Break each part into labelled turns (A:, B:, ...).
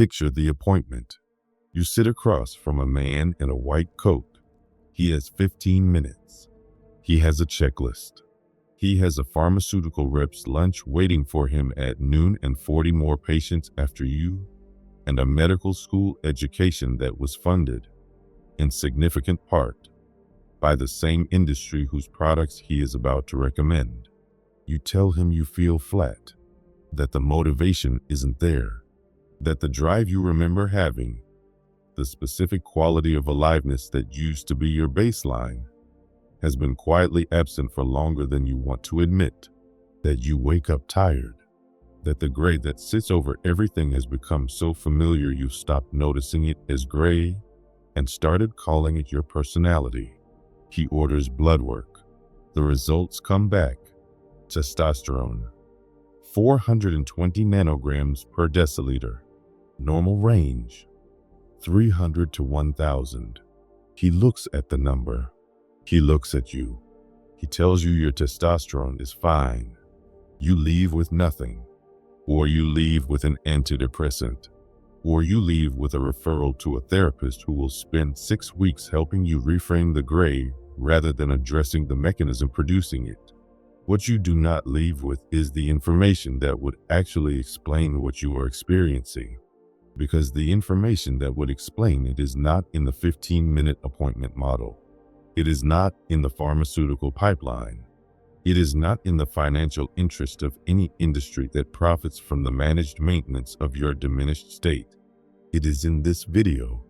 A: Picture the appointment. You sit across from a man in a white coat. He has 15 minutes. He has a checklist. He has a pharmaceutical rep's lunch waiting for him at noon and 40 more patients after you, and a medical school education that was funded, in significant part, by the same industry whose products he is about to recommend. You tell him you feel flat, that the motivation isn't there, that the drive you remember having, the specific quality of aliveness that used to be your baseline, has been quietly absent for longer than you want to admit, that you wake up tired, that the gray that sits over everything has become so familiar you stopped noticing it as gray and started calling it your personality. He orders blood work. The results come back. Testosterone, 420 nanograms per deciliter. Normal range, 300 to 1000. He looks at the number. He looks at you. He tells you your testosterone is fine. You leave with nothing. Or you leave with an antidepressant. Or you leave with a referral to a therapist who will spend 6 weeks helping you reframe the gray rather than addressing the mechanism producing it. What you do not leave with is the information that would actually explain what you are experiencing, because the information that would explain it is not in the 15-minute appointment model. It is not in the pharmaceutical pipeline. It is not in the financial interest of any industry that profits from the managed maintenance of your diminished state. It is in this video,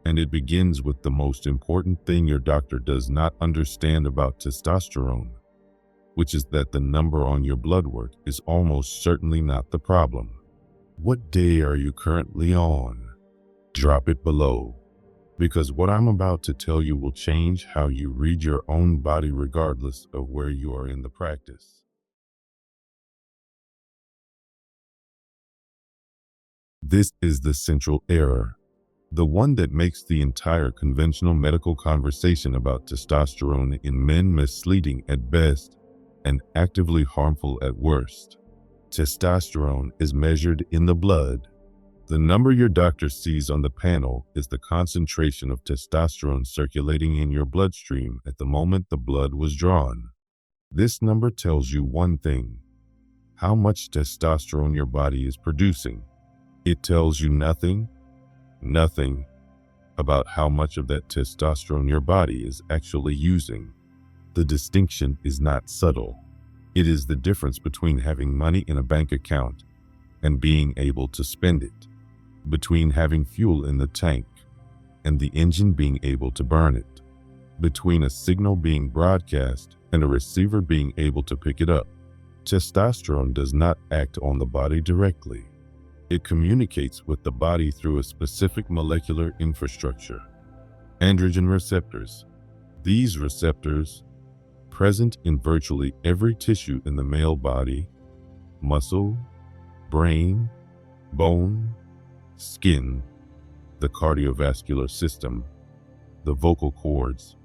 A: and it begins with the most important thing your doctor does not understand about testosterone, which is that the number on your blood work is almost certainly not the problem. What day are you currently on? Drop it below, because what I'm about to tell you will change how you read your own body regardless of where you are in the practice. This is the central error, the one that makes the entire conventional medical conversation about testosterone in men misleading at best and actively harmful at worst. Testosterone is measured in the blood. The number your doctor sees on the panel is the concentration of testosterone circulating in your bloodstream at the moment the blood was drawn. This number tells you one thing: how much testosterone your body is producing. It tells you nothing about how much of that testosterone your body is actually using. The distinction is not subtle. It is the difference between having money in a bank account and being able to spend it, between having fuel in the tank and the engine being able to burn it, between a signal being broadcast and a receiver being able to pick it up. Testosterone does not act on the body directly. It communicates with the body through a specific molecular infrastructure. Androgen receptors. These receptors, present in virtually every tissue in the male body, muscle, brain, bone, skin, the cardiovascular system, the vocal cords,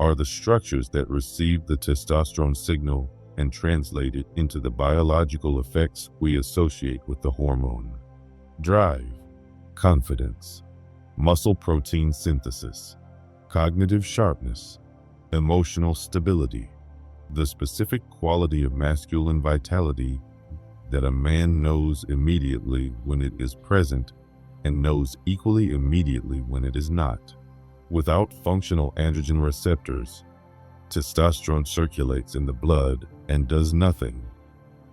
A: are the structures that receive the testosterone signal and translate it into the biological effects we associate with the hormone. Drive, confidence, muscle protein synthesis, cognitive sharpness, emotional stability, the specific quality of masculine vitality that a man knows immediately when it is present and knows equally immediately when it is not. Without functional androgen receptors, testosterone circulates in the blood and does nothing.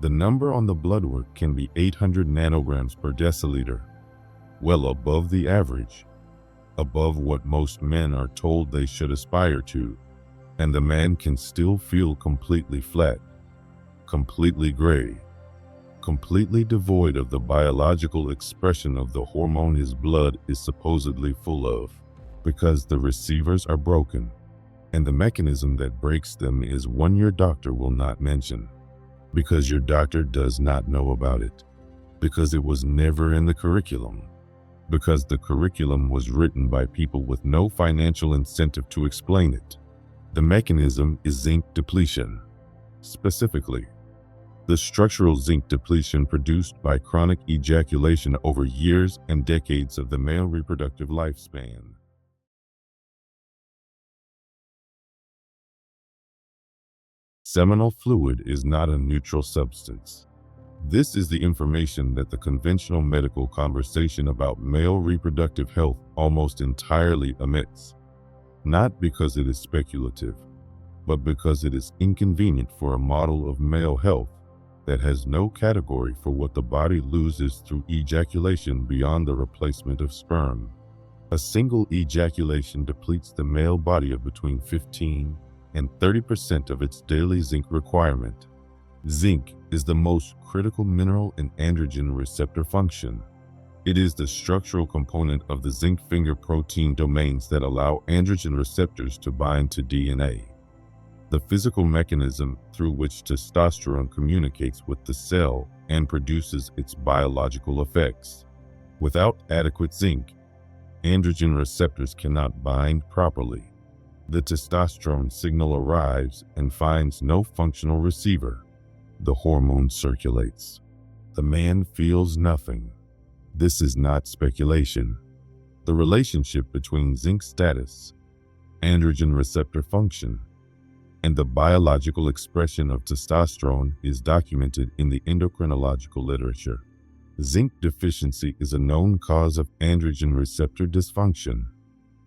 A: The number on the blood work can be 800 nanograms per deciliter, well above the average, above what most men are told they should aspire to, and the man can still feel completely flat, completely gray, completely devoid of the biological expression of the hormone his blood is supposedly full of, because the receivers are broken. And the mechanism that breaks them is one your doctor will not mention, because your doctor does not know about it, because it was never in the curriculum, because the curriculum was written by people with no financial incentive to explain it. The mechanism is zinc depletion. Specifically, The structural zinc depletion produced by chronic ejaculation over years and decades of the male reproductive lifespan. Seminal fluid is not a neutral substance. This is the information that the conventional medical conversation about male reproductive health almost entirely omits, not because it is speculative, but because it is inconvenient for a model of male health that has no category for what the body loses through ejaculation beyond the replacement of sperm. A single ejaculation depletes the male body of between 15 and 30% of its daily zinc requirement. Zinc is the most critical mineral in androgen receptor function. It is the structural component of the zinc finger protein domains that allow androgen receptors to bind to DNA, the physical mechanism through which testosterone communicates with the cell and produces its biological effects. Without adequate zinc, androgen receptors cannot bind properly. The testosterone signal arrives and finds no functional receiver. The hormone circulates. The man feels nothing. This is not speculation. The relationship between zinc status, androgen receptor function, and the biological expression of testosterone is documented in the endocrinological literature. Zinc deficiency is a known cause of androgen receptor dysfunction.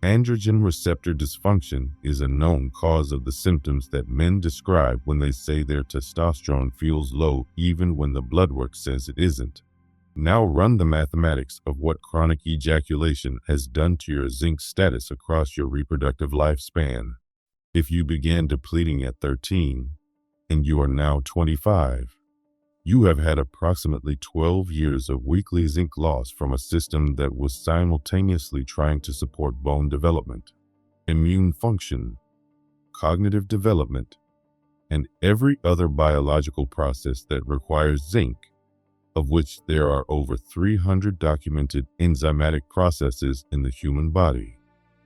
A: Androgen receptor dysfunction is a known cause of the symptoms that men describe when they say their testosterone feels low even when the blood work says it isn't. Now run the mathematics of what chronic ejaculation has done to your zinc status across your reproductive lifespan. If you began depleting at 13 and you are now 25, you have had approximately 12 years of weekly zinc loss from a system that was simultaneously trying to support bone development, immune function, cognitive development, and every other biological process that requires zinc, of which there are over 300 documented enzymatic processes in the human body.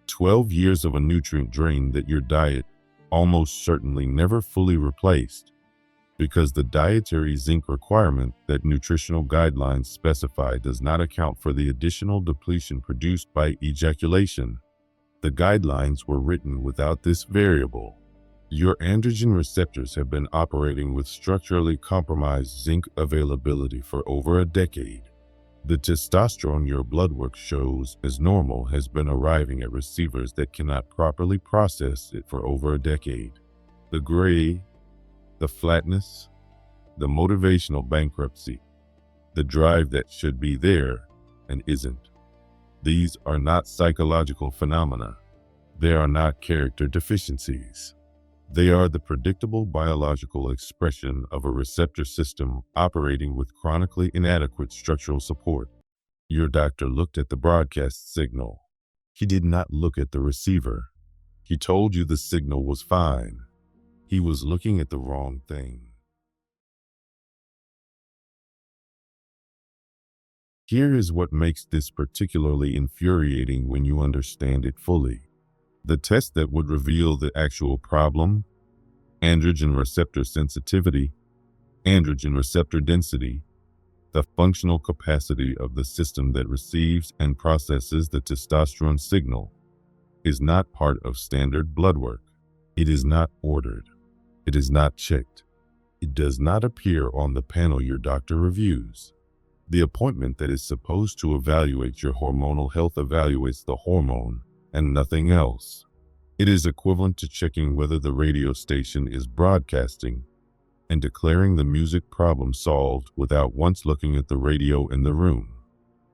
A: 12 years of a nutrient drain that your diet almost certainly never fully replaced, because the dietary zinc requirement that nutritional guidelines specify does not account for the additional depletion produced by ejaculation. The guidelines were written without this variable. Your androgen receptors have been operating with structurally compromised zinc availability for over a decade. The testosterone your blood work shows as normal has been arriving at receivers that cannot properly process it for over a decade. The gray, the flatness, the motivational bankruptcy, the drive that should be there and isn't. These are not psychological phenomena. They are not character deficiencies. They are the predictable biological expression of a receptor system operating with chronically inadequate structural support. Your doctor looked at the broadcast signal. He did not look at the receiver. He told you the signal was fine. He was looking at the wrong thing. Here is what makes this particularly infuriating when you understand it fully. The test that would reveal the actual problem, androgen receptor sensitivity, androgen receptor density, the functional capacity of the system that receives and processes the testosterone signal, is not part of standard blood work. It is not ordered. It is not checked. It does not appear on the panel your doctor reviews. The appointment that is supposed to evaluate your hormonal health evaluates the hormone and nothing else. It is equivalent to checking whether the radio station is broadcasting and declaring the music problem solved without once looking at the radio in the room.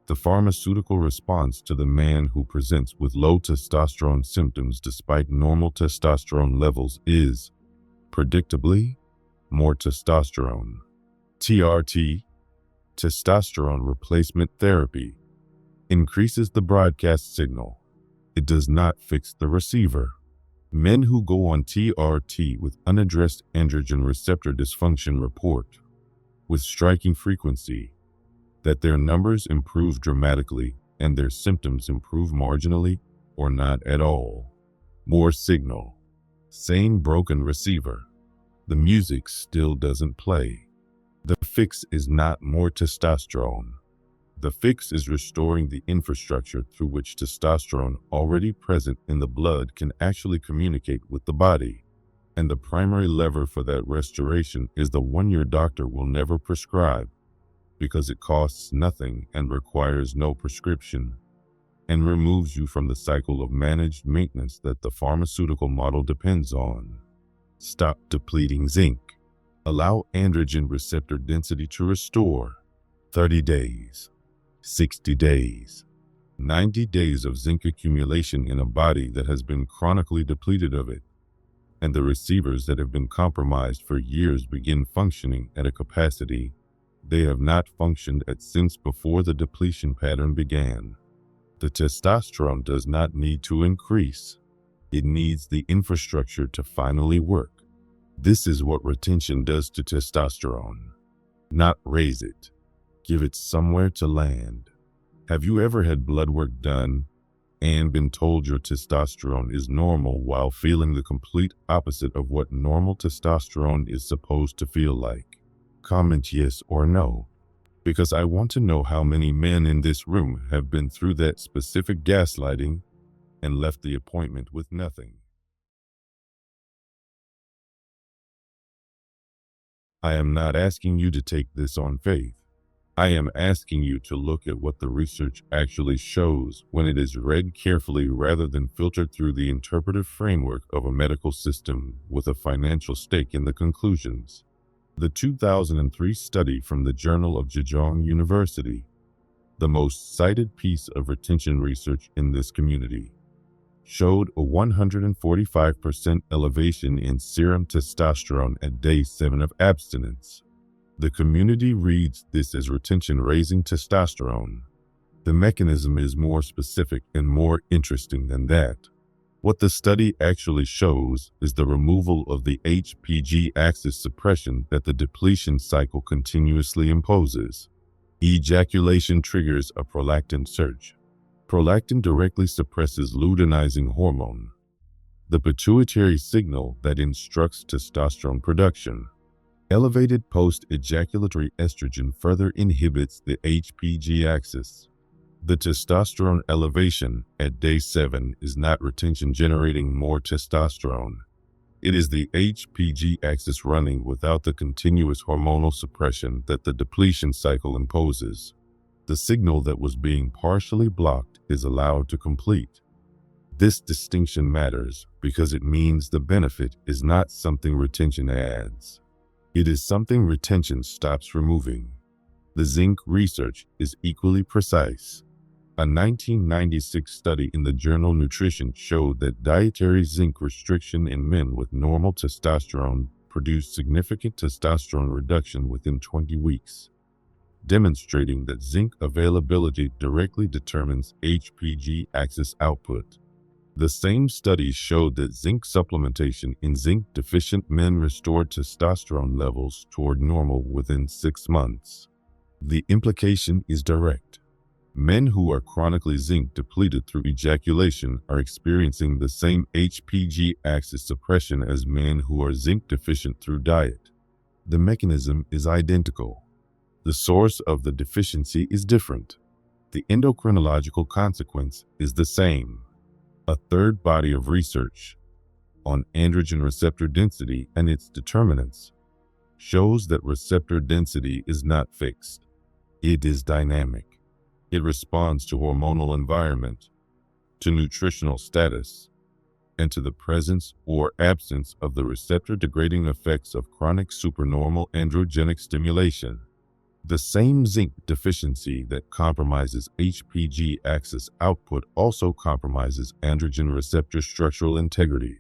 A: The pharmaceutical response to the man who presents with low testosterone symptoms despite normal testosterone levels is, predictably, more testosterone. TRT, testosterone replacement therapy, increases the broadcast signal. It does not fix the receiver. Men who go on TRT with unaddressed androgen receptor dysfunction report, with striking frequency, that their numbers improve dramatically and their symptoms improve marginally or not at all. More signal. Same broken receiver. The music still doesn't play. fix is not more testosterone. The fix is restoring the infrastructure through which testosterone already present in the blood can actually communicate with the body. And the primary lever for that restoration is the one your doctor will never prescribe, because it costs nothing and requires no prescription, and removes you from the cycle of managed maintenance that the pharmaceutical model depends on. Stop depleting zinc. Allow androgen receptor density to restore. 30 days, 60 days, 90 days of zinc accumulation in a body that has been chronically depleted of it, and the receivers that have been compromised for years begin functioning at a capacity they have not functioned at since before the depletion pattern began. The testosterone does not need to increase. It needs the infrastructure to finally work. This is what retention does to testosterone. Not raise it. Give it somewhere to land. Have you ever had blood work done and been told your testosterone is normal while feeling the complete opposite of what normal testosterone is supposed to feel like? Comment yes or no, because I want to know how many men in this room have been through that specific gaslighting and left the appointment with nothing. I am not asking you to take this on faith. I am asking you to look at what the research actually shows when it is read carefully rather than filtered through the interpretive framework of a medical system with a financial stake in the conclusions. The 2003 study from the Journal of Zhejiang University, the most cited piece of retention research in this community, showed a 145% elevation in serum testosterone at day 7 of abstinence. The community reads this as retention-raising testosterone. The mechanism is more specific and more interesting than that. What the study actually shows is the removal of the HPG axis suppression that the depletion cycle continuously imposes. Ejaculation triggers a prolactin surge. Prolactin directly suppresses luteinizing hormone, the pituitary signal that instructs testosterone production. Elevated post-ejaculatory estrogen further inhibits the HPG axis. The testosterone elevation at day 7 is not retention generating more testosterone. It is the HPG axis running without the continuous hormonal suppression that the depletion cycle imposes. The signal that was being partially blocked is allowed to complete. This distinction matters because it means the benefit is not something retention adds. It is something retention stops removing. The zinc research is equally precise. A 1996 study in the journal Nutrition showed that dietary zinc restriction in men with normal testosterone produced significant testosterone reduction within 20 weeks, demonstrating that zinc availability directly determines HPG axis output. The same study showed that zinc supplementation in zinc-deficient men restored testosterone levels toward normal within 6 months. The implication is direct. Men who are chronically zinc depleted through ejaculation are experiencing the same HPG axis suppression as men who are zinc deficient through diet. The mechanism is identical. The source of the deficiency is different. The endocrinological consequence is the same. A third body of research on androgen receptor density and its determinants shows that receptor density is not fixed. It is dynamic. It responds to hormonal environment, to nutritional status, and to the presence or absence of the receptor-degrading effects of chronic supernormal androgenic stimulation. The same zinc deficiency that compromises HPG axis output also compromises androgen receptor structural integrity.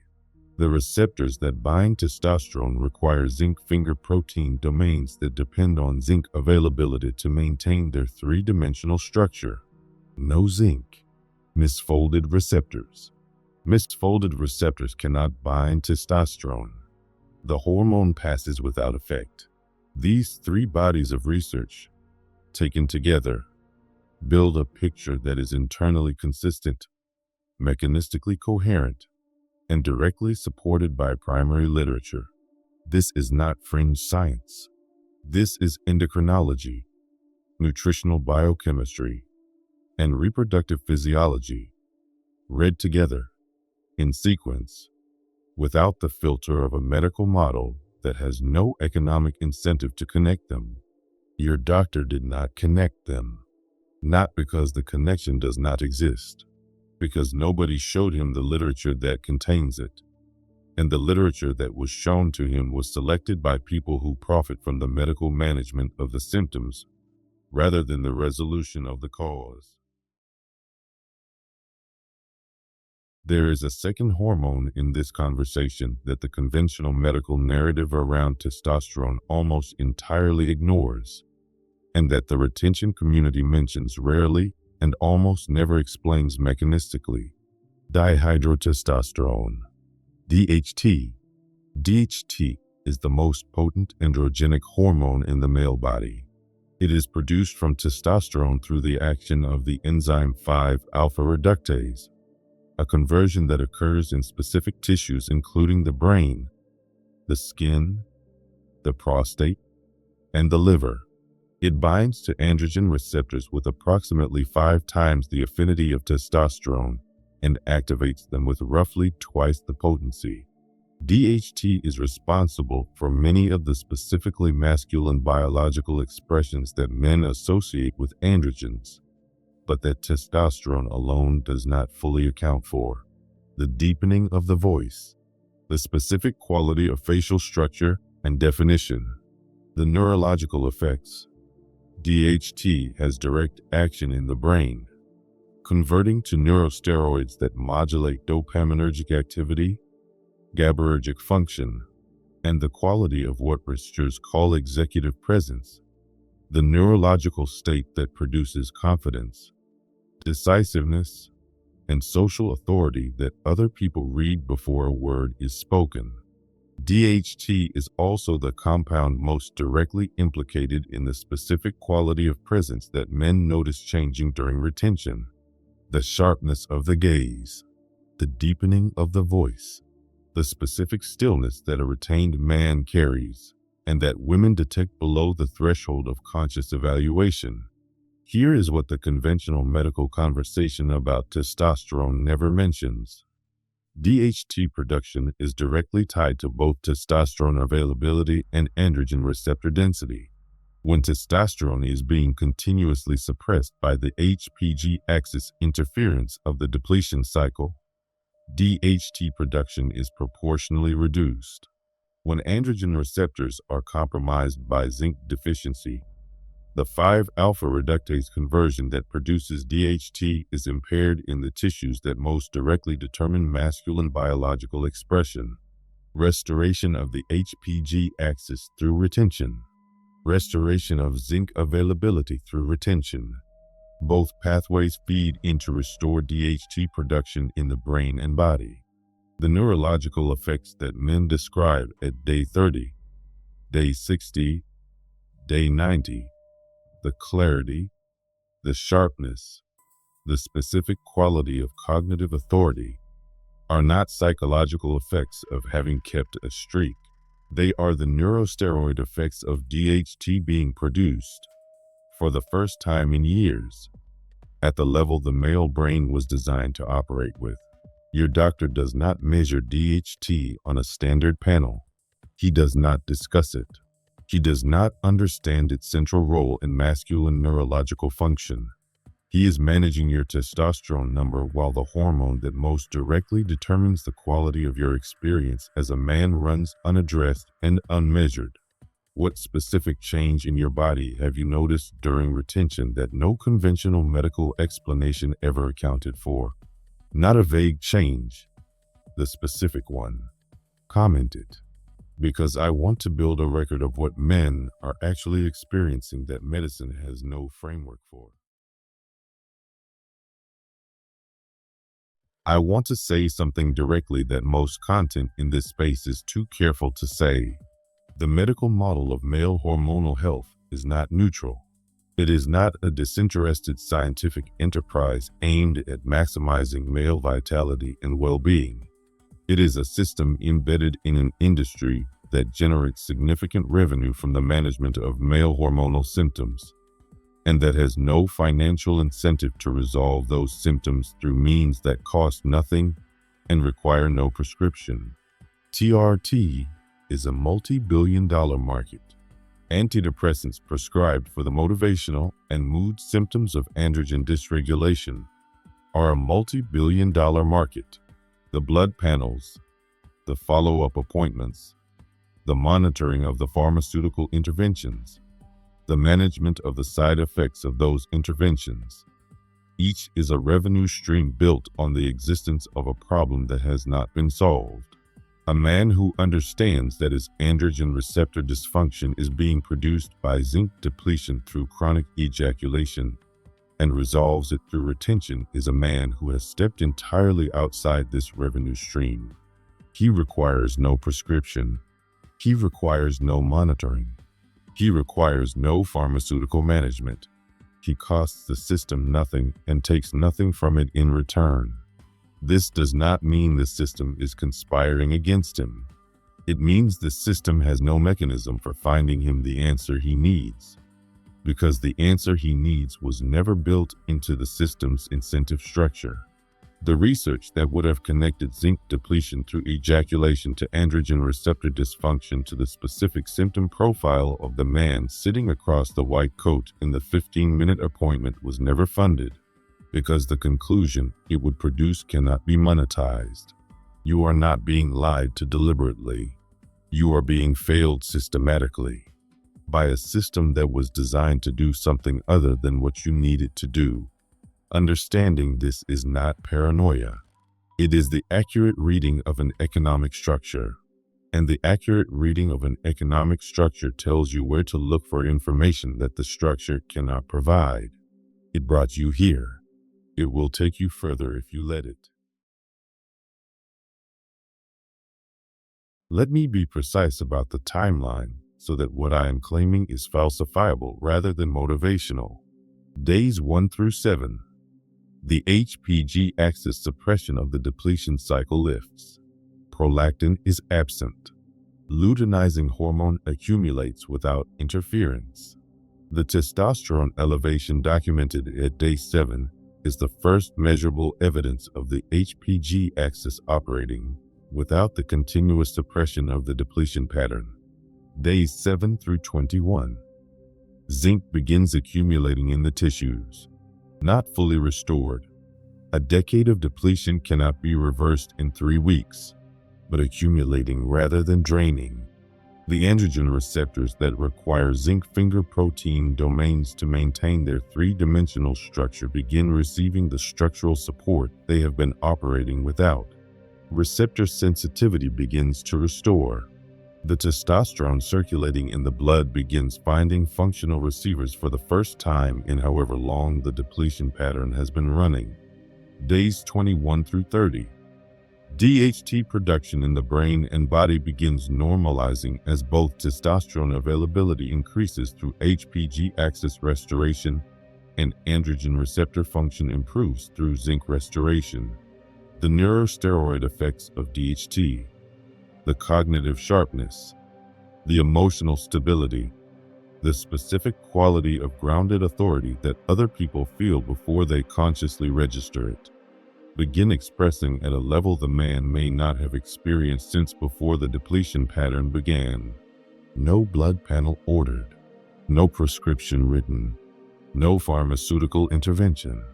A: The receptors that bind testosterone require zinc finger protein domains that depend on zinc availability to maintain their three-dimensional structure. No zinc. Misfolded receptors. Misfolded receptors cannot bind testosterone. The hormone passes without effect. These 3 bodies of research, taken together, build a picture that is internally consistent, mechanistically coherent, and directly supported by primary literature. This is not fringe science. This is endocrinology, nutritional biochemistry, and reproductive physiology, read together, in sequence, without the filter of a medical model that has no economic incentive to connect them. Your doctor did not connect them, not because the connection does not exist, because nobody showed him the literature that contains it. And the literature that was shown to him was selected by people who profit from the medical management of the symptoms rather than the resolution of the cause. There is a second hormone in this conversation that the conventional medical narrative around testosterone almost entirely ignores, and that the retention community mentions rarely and almost never explains mechanistically: dihydrotestosterone. DHT. DHT is the most potent androgenic hormone in the male body. It is produced from testosterone through the action of the enzyme 5-alpha reductase, a conversion that occurs in specific tissues including the brain, the skin, the prostate, and the liver. It binds to androgen receptors with approximately 5 times the affinity of testosterone and activates them with roughly twice the potency. DHT is responsible for many of the specifically masculine biological expressions that men associate with androgens, but that testosterone alone does not fully account for. The deepening of the voice, the specific quality of facial structure and definition, the neurological effects. DHT has direct action in the brain, converting to neurosteroids that modulate dopaminergic activity, GABAergic function, and the quality of what researchers call executive presence, the neurological state that produces confidence, decisiveness, and social authority that other people read before a word is spoken. DHT is also the compound most directly implicated in the specific quality of presence that men notice changing during retention: the sharpness of the gaze, the deepening of the voice, the specific stillness that a retained man carries, and that women detect below the threshold of conscious evaluation. Here is what the conventional medical conversation about testosterone never mentions. DHT production is directly tied to both testosterone availability and androgen receptor density. When testosterone is being continuously suppressed by the HPG axis interference of the depletion cycle, DHT production is proportionally reduced. When androgen receptors are compromised by zinc deficiency, the 5-alpha reductase conversion that produces DHT is impaired in the tissues that most directly determine masculine biological expression. Restoration of the HPG axis through retention. Restoration of zinc availability through retention. Both pathways feed into restored DHT production in the brain and body. The neurological effects that men describe at day 30, day 60, day 90, the clarity, the sharpness, the specific quality of cognitive authority, are not psychological effects of having kept a streak. They are the neurosteroid effects of DHT being produced, for the first time in years, at the level the male brain was designed to operate with. Your doctor does not measure DHT on a standard panel. He does not discuss it. He does not understand its central role in masculine neurological function. He is managing your testosterone number while the hormone that most directly determines the quality of your experience as a man runs unaddressed and unmeasured. What specific change in your body have you noticed during retention that no conventional medical explanation ever accounted for? Not a vague change, the specific one. Comment it. Because I want to build a record of what men are actually experiencing that medicine has no framework for. I want to say something directly that most content in this space is too careful to say. The medical model of male hormonal health is not neutral. It is not a disinterested scientific enterprise aimed at maximizing male vitality and well-being. It is a system embedded in an industry that generates significant revenue from the management of male hormonal symptoms, and that has no financial incentive to resolve those symptoms through means that cost nothing and require no prescription. TRT is a multi-billion-dollar market. Antidepressants prescribed for the motivational and mood symptoms of androgen dysregulation are a multi-billion-dollar market. The blood panels, the follow-up appointments, the monitoring of the pharmaceutical interventions, the management of the side effects of those interventions. Each is a revenue stream built on the existence of a problem that has not been solved. A man who understands that his androgen receptor dysfunction is being produced by zinc depletion through chronic ejaculation and resolves it through retention is a man who has stepped entirely outside this revenue stream. He requires no prescription. He requires no monitoring. He requires no pharmaceutical management. He costs the system nothing and takes nothing from it in return. This does not mean the system is conspiring against him. It means the system has no mechanism for finding him the answer he needs, because the answer he needs was never built into the system's incentive structure. The research that would have connected zinc depletion through ejaculation to androgen receptor dysfunction to the specific symptom profile of the man sitting across the white coat in the 15-minute appointment was never funded, because the conclusion it would produce cannot be monetized. You are not being lied to deliberately. You are being failed systematically by a system that was designed to do something other than what you need it to do. Understanding this is not paranoia. It is the accurate reading of an economic structure. And the accurate reading of an economic structure tells you where to look for information that the structure cannot provide. It brought you here. It will take you further if you let it. Let me be precise about the timeline so that what I am claiming is falsifiable rather than motivational. Days 1 through 7. The HPG axis suppression of the depletion cycle lifts. Prolactin is absent. Luteinizing hormone accumulates without interference. The testosterone elevation documented at day 7 is the first measurable evidence of the HPG axis operating without the continuous suppression of the depletion pattern. Days 7 through 21. Zinc begins accumulating in the tissues, not fully restored. A decade of depletion cannot be reversed in 3 weeks, but accumulating rather than draining. The androgen receptors that require zinc finger protein domains to maintain their 3-dimensional structure begin receiving the structural support they have been operating without. Receptor sensitivity begins to restore. The testosterone circulating in the blood begins finding functional receivers for the first time in however long the depletion pattern has been running. Days 21 through 30. DHT production in the brain and body begins normalizing as both testosterone availability increases through HPG axis restoration and androgen receptor function improves through zinc restoration. The neurosteroid effects of DHT, the cognitive sharpness, the emotional stability, the specific quality of grounded authority that other people feel before they consciously register it, begin expressing at a level the man may not have experienced since before the depletion pattern began. No blood panel ordered, no prescription written, no pharmaceutical intervention,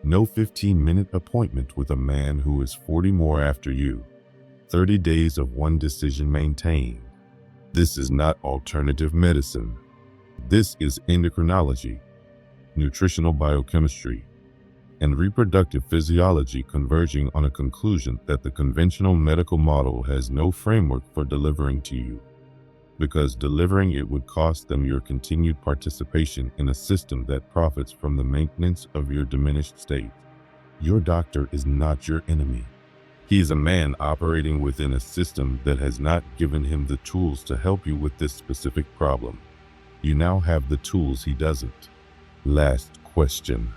A: no 15-minute appointment with a man who is 40 more after you, 30 days of one decision maintained. This is not alternative medicine. This is endocrinology, nutritional biochemistry, and reproductive physiology converging on a conclusion that the conventional medical model has no framework for delivering to you, because delivering it would cost them your continued participation in a system that profits from the maintenance of your diminished state. Your doctor is not your enemy. He is a man operating within a system that has not given him the tools to help you with this specific problem. You now have the tools he doesn't. Last question.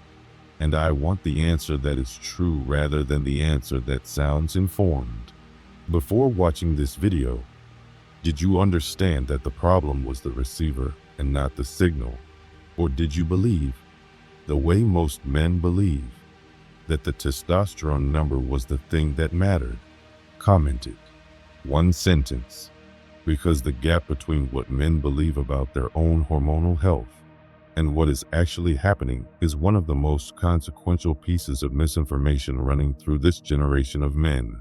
A: And I want the answer that is true rather than the answer that sounds informed. Before watching this video, Did you understand that the problem was the receiver and not the signal? Or did you believe, the way most men believe, that the testosterone number was the thing that mattered? Comment it. One sentence. Because the gap between what men believe about their own hormonal health and what is actually happening is one of the most consequential pieces of misinformation running through this generation of men.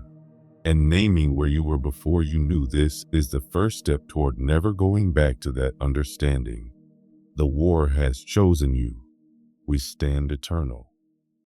A: And naming where you were before you knew this is the first step toward never going back to that understanding. The war has chosen you. We stand eternal.